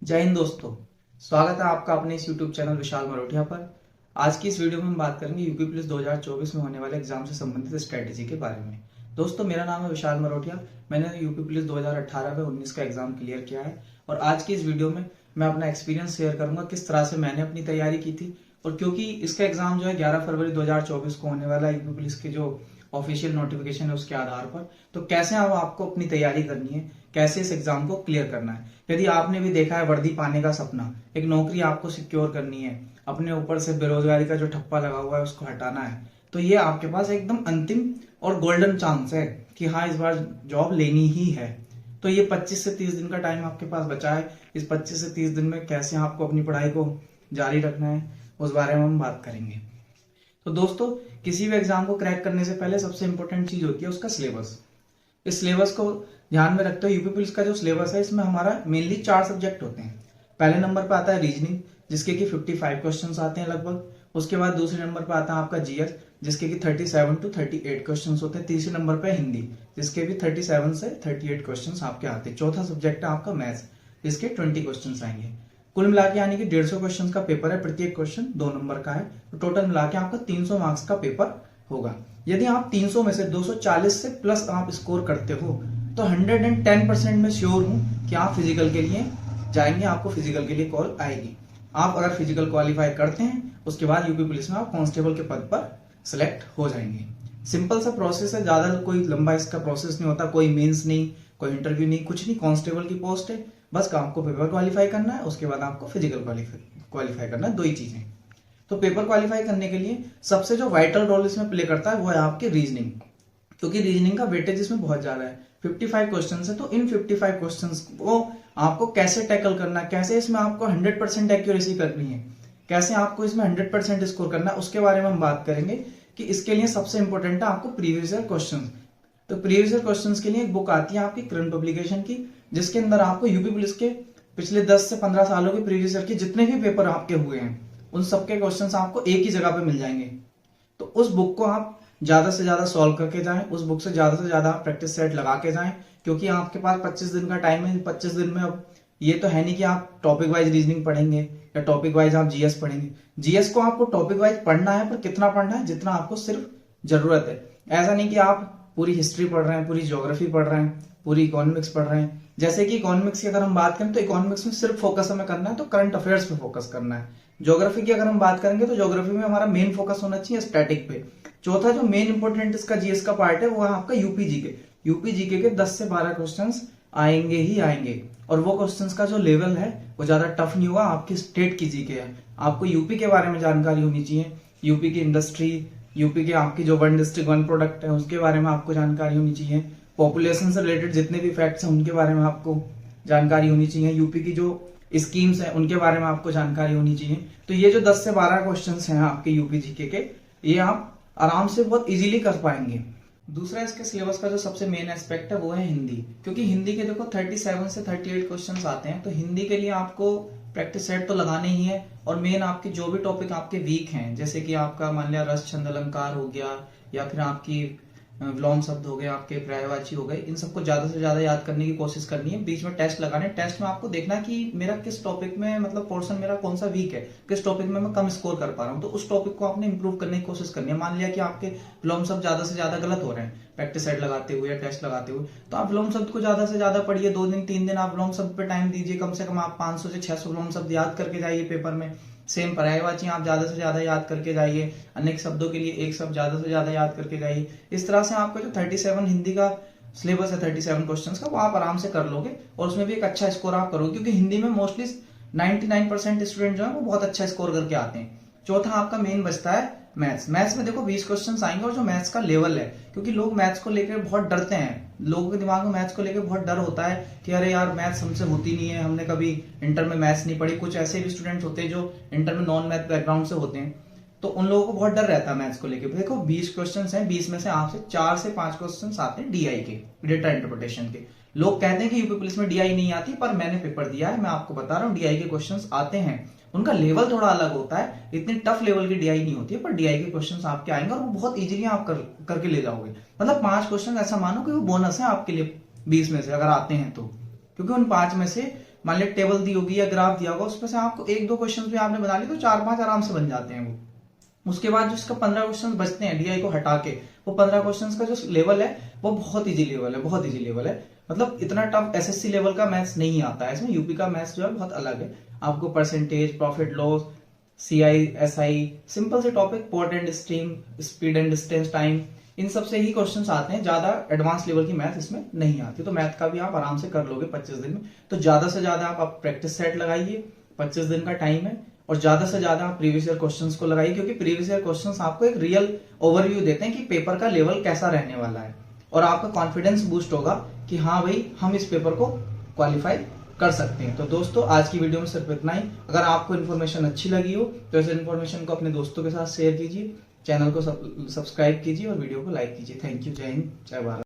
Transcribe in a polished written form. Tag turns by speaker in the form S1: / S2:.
S1: जय हिंद दोस्तों। स्वागत है आपका अपने इस YouTube चैनल विशाल मरोठिया पर। आज की इस वीडियो में हम बात करेंगे यूपी पुलिस 2024 में होने वाले एग्जाम से संबंधित स्ट्रेटेजी के बारे में। दोस्तों, मेरा नाम है विशाल मरोठिया। मैंने यूपी पुलिस 2018 में 19 का एग्जाम क्लियर किया है और आज की इस वीडियो में मैं अपना एक्सपीरियंस शेयर करूंगा किस तरह से मैंने अपनी तैयारी की थी। और क्योंकि इसका एग्जाम जो है 11 फरवरी 2024 को होने वाला है यूपी पुलिस के जो ऑफिशियल नोटिफिकेशन है उसके आधार पर, तो कैसे अब आपको अपनी तैयारी करनी है, कैसे इस एग्जाम को क्लियर करना है। यदि आपने भी देखा है वर्दी पाने का सपना, एक नौकरी आपको सिक्योर करनी है, अपने ऊपर से बेरोजगारी का जो ठप्पा लगा हुआ है उसको हटाना है, तो ये आपके पास एकदम अंतिम और गोल्डन चांस है कि हाँ, इस बार जॉब लेनी ही है। तो ये 25 से 30 दिन का टाइम आपके पास बचा है। इस 25 से 30 दिन में कैसे आपको अपनी पढ़ाई को जारी रखना है उस बारे में हम बात करेंगे। तो दोस्तों, किसी भी एग्जाम को क्रैक करने से पहले सबसे इंपॉर्टेंट चीज होती है उसका सिलेबस। इस सिलेबस को ध्यान में रखते हुए यूपी पुलिस का जो सिलेबस है इसमें हमारा मेनली 4 सब्जेक्ट होते हैं। पहले नंबर पर आता है रीजनिंग, जिसके कि 55 क्वेश्चंस आते हैं लगभग। उसके बाद दूसरे नंबर पर आता है आपका जीएस, जिसके कि 37 to 38 क्वेश्चंस होते हैं। तीसरे नंबर पर हिंदी, जिसके भी 37 से 38 क्वेश्चंस आपके आते हैं। चौथा सब्जेक्ट है आपका मैथ्स, जिसके 20 क्वेश्चंस आएंगे। कुल मिला के यानी कि 150 क्वेश्चन का पेपर है। प्रत्येक क्वेश्चन 2 नंबर का है, तो टोटल मिला के आपका 300 मार्क्स का पेपर होगा। यदि आप 300 में से 240 से प्लस आप स्कोर करते हो तो 110% में श्योर हूं कि आप फिजिकल के लिए जाएंगे, आपको फिजिकल के लिए कॉल आएगी। आप अगर फिजिकल क्वालिफाई करते हैं उसके बाद यूपी पुलिस में आप कांस्टेबल के पद पर सिलेक्ट हो जाएंगे। सिंपल सा प्रोसेस है, ज्यादा कोई लंबा इसका प्रोसेस नहीं होता। कोई मेंस नहीं, कोई इंटरव्यू नहीं, कुछ नहीं। कांस्टेबल की पोस्ट है, बस आपको पेपर क्वालिफाई करना है, उसके बाद आपको फिजिकल क्वालिफाई करना है। दो ही चीजें। तो पेपर क्वालिफाई करने के लिए सबसे जो वाइटल रोल इसमें प्ले करता है वो है आपकी रीजनिंग, क्योंकि रीजनिंग का वेटेज इसमें बहुत ज्यादा है। 55 क्वेश्चन है, तो इन 55 क्वेश्चन को आपको कैसे टैकल करना है, कैसे इसमें आपको 100% एक्यूरेसी करनी है, कैसे आपको इसमें 100% स्कोर करना है, उसके बारे में हम बात करेंगे। कि इसके लिए सबसे इंपॉर्टेंट है आपको प्रीवियस ईयर क्वेश्चन। तो प्रीवियस ईयर क्वेश्चन के लिए एक बुक आती है आपकी करंट पब्लिकेशन की, जिसके अंदर आपको यूपी पुलिस के पिछले 10 से 15 सालों के प्रीवियस ईयर के जितने भी पेपर आपके हुए हैं उन सबके क्वेश्चंस आपको एक ही जगह पे मिल जाएंगे। तो उस बुक को आप ज्यादा से ज्यादा सॉल्व करके जाएं, उस बुक से ज्यादा प्रैक्टिस सेट लगा के जाएं, क्योंकि आपके पास 25 दिन का टाइम है। 25 दिन में अब ये तो है नहीं कि आप टॉपिक वाइज रीजनिंग पढ़ेंगे या टॉपिक वाइज आप जीएस पढ़ेंगे। जीएस को आपको टॉपिक वाइज पढ़ना है, पर कितना पढ़ना है, जितना आपको सिर्फ जरूरत है। ऐसा नहीं कि आप पूरी हिस्ट्री पढ़ रहे हैं, पूरी ज्योग्राफी पढ़ रहे हैं, पूरी इकोनॉमिक्स पढ़ रहे हैं। जैसे कि इकोनॉमिक्स की अगर हम बात करें तो इकोनॉमिक्स में सिर्फ फोकस हमें करना है, तो करंट अफेयर्स पे फोकस करना है। ज्योग्राफी की अगर हम बात करेंगे तो ज्योग्राफी में हमारा मेन फोकस होना चाहिए स्टैटिक पे। चौथा जो मेन इंपोर्टेंट इसका जीएस का पार्ट है वो है आपका यूपी जीके। यूपी जीके के 10 से 12 क्वेश्चंस आएंगे ही आएंगे, और वो क्वेश्चंस का जो लेवल है वो ज्यादा टफ नहीं होगा। आपकी स्टेट की जीके है, आपको यूपी के बारे में जानकारी होनी चाहिए, यूपी की इंडस्ट्री, यूपी के आपकी जो 1 डिस्ट्रिक्ट 1 प्रोडक्ट है उसके बारे में आपको जानकारी होनी चाहिए। पॉपुलेशन से रिलेटेड जितने भी फैक्ट्स हैं उनके बारे में आपको जानकारी होनी चाहिए। यूपी की जो स्कीम्स हैं उनके बारे में आपको जानकारी होनी चाहिए। तो ये जो 10 से 12 क्वेश्चंस हैं आपके यूपी जीके के, ये आप आराम से बहुत इजीली कर पाएंगे। दूसरा इसके सिलेबस का जो सबसे मेन एस्पेक्ट है वो है हिंदी, क्योंकि हिंदी के देखो 37 से 38 क्वेश्चंस आते हैं। तो हिंदी के लिए आपको प्रैक्टिस सेट तो लगाने ही है, और मेन आपके जो भी टॉपिक आपके वीक हैं, जैसे कि आपका मान लिया रस छंद अलंकार हो गया, या फिर आपकी विलोम शब्द हो गए, आपके पर्यायवाची हो गए, इन सबको ज्यादा से ज्यादा याद करने की कोशिश करनी है। बीच में टेस्ट लगाने, टेस्ट में आपको देखना है कि मेरा किस टॉपिक में, मतलब पोर्शन मेरा कौन सा वीक है, किस टॉपिक में मैं कम स्कोर कर पा रहा हूँ, तो उस टॉपिक को आपने इंप्रूव करने की कोशिश करनी है। मान लिया कि आपके विलोम शब्द ज्यादा से ज्यादा गलत हो रहे हैं प्रैक्टिस सेट लगाते हुए या टेस्ट लगाते हुए, तो आप विलोम शब्द को ज्यादा से ज्यादा पढ़िए। 2 दिन 3 दिन आप विलोम शब्द पे टाइम दीजिए, कम से कम आप 500 से 600 विलोम शब्द याद करके जाइए पेपर में। सेम पर्यायवाची आप ज्यादा से ज्यादा याद करके जाइए, अनेक शब्दों के लिए एक शब्द ज्यादा से ज्यादा याद करके जाइए। इस तरह से आपका जो 37 हिंदी का सिलेबस है 37 क्वेश्चंस का, वो आप आराम से कर लोगे, और उसमें भी एक अच्छा स्कोर आप करोगे, क्योंकि हिंदी में मोस्टली 99% स्टूडेंट जो है वो बहुत अच्छा स्कोर करके आते हैं। चौथा आपका मेन बचता है मैथ्स। मैथ्स में देखो 20 क्वेश्चंस आएंगे, और जो मैथ्स का लेवल है, क्योंकि लोग मैथ्स को लेकर बहुत डरते हैं, लोगों के दिमाग में मैथ्स को लेकर बहुत डर होता है कि अरे यार मैथ्स हमसे होती नहीं है, हमने कभी इंटर में मैथ्स नहीं पढ़ी। कुछ ऐसे भी स्टूडेंट होते हैं जो इंटर में नॉन मैथ बैकग्राउंड से होते हैं, तो उन लोगों को बहुत डर रहता है मैथ्स को लेकर। देखो 20 क्वेश्चन हैं, 20 में से आपसे 4 से 5 क्वेश्चन आते हैं डीआई के, डेटा इंटरप्रिटेशन के। लोग कहते हैं कि यूपी पुलिस में डीआई नहीं आती, पर मैंने पेपर दिया है, मैं आपको बता रहा हूँ डीआई के क्वेश्चन आते हैं। उनका लेवल थोड़ा अलग होता है, इतनी टफ लेवल की डीआई नहीं होती है, पर डीआई के क्वेश्चंस आपके आएंगे और वो बहुत इजीली आप करके ले जाओगे। मतलब 5 क्वेश्चन ऐसा मानो कि वो बोनस है आपके लिए 20 में से अगर आते हैं तो, क्योंकि उन 5 में से मान लिया टेबल दी होगी या ग्राफ दिया होगा, उसमें से आपको 1-2 क्वेश्चन भी आपने बना ली तो 4-5 आराम से बन जाते हैं वो। उसके बाद जो इसका 15 क्वेश्चन बचते हैं डीआई को हटा के, वो 15 क्वेश्चन का जो लेवल है वो बहुत इजी लेवल है, बहुत इजी लेवल है। मतलब इतना टफ एसएससी लेवल का मैथ्स नहीं आता है इसमें। यूपी का मैथ्स जो है बहुत अलग है। आपको percentage, profit loss, CI, SI, simple से topic, port and stream, speed and distance, time, इन सब से ही क्वेश्चंस आते हैं। ज्यादा एडवांस लेवल की मैथ इसमें नहीं आती। तो मैथ का भी आप आराम से कर लोगे 25 दिन में। तो ज्यादा से ज्यादा आप प्रैक्टिस सेट लगाइए, 25 दिन का टाइम है, और ज्यादा से ज्यादा आप प्रीवियस ईयर क्वेश्चंस को लगाइए, क्योंकि प्रीवियस ईयर क्वेश्चंस आपको एक रियल ओवरव्यू देते हैं कि पेपर का लेवल कैसा रहने वाला है, और आपका कॉन्फिडेंस बूस्ट होगा कि हाँ भाई हम इस पेपर को क्वालिफाई कर सकते हैं। तो दोस्तों आज की वीडियो में सिर्फ इतना ही। अगर आपको इन्फॉर्मेशन अच्छी लगी हो तो इस इन्फॉर्मेशन को अपने दोस्तों के साथ शेयर कीजिए, चैनल को सब्सक्राइब कीजिए और वीडियो को लाइक कीजिए। Thank you. जय हिंद, जय भारत।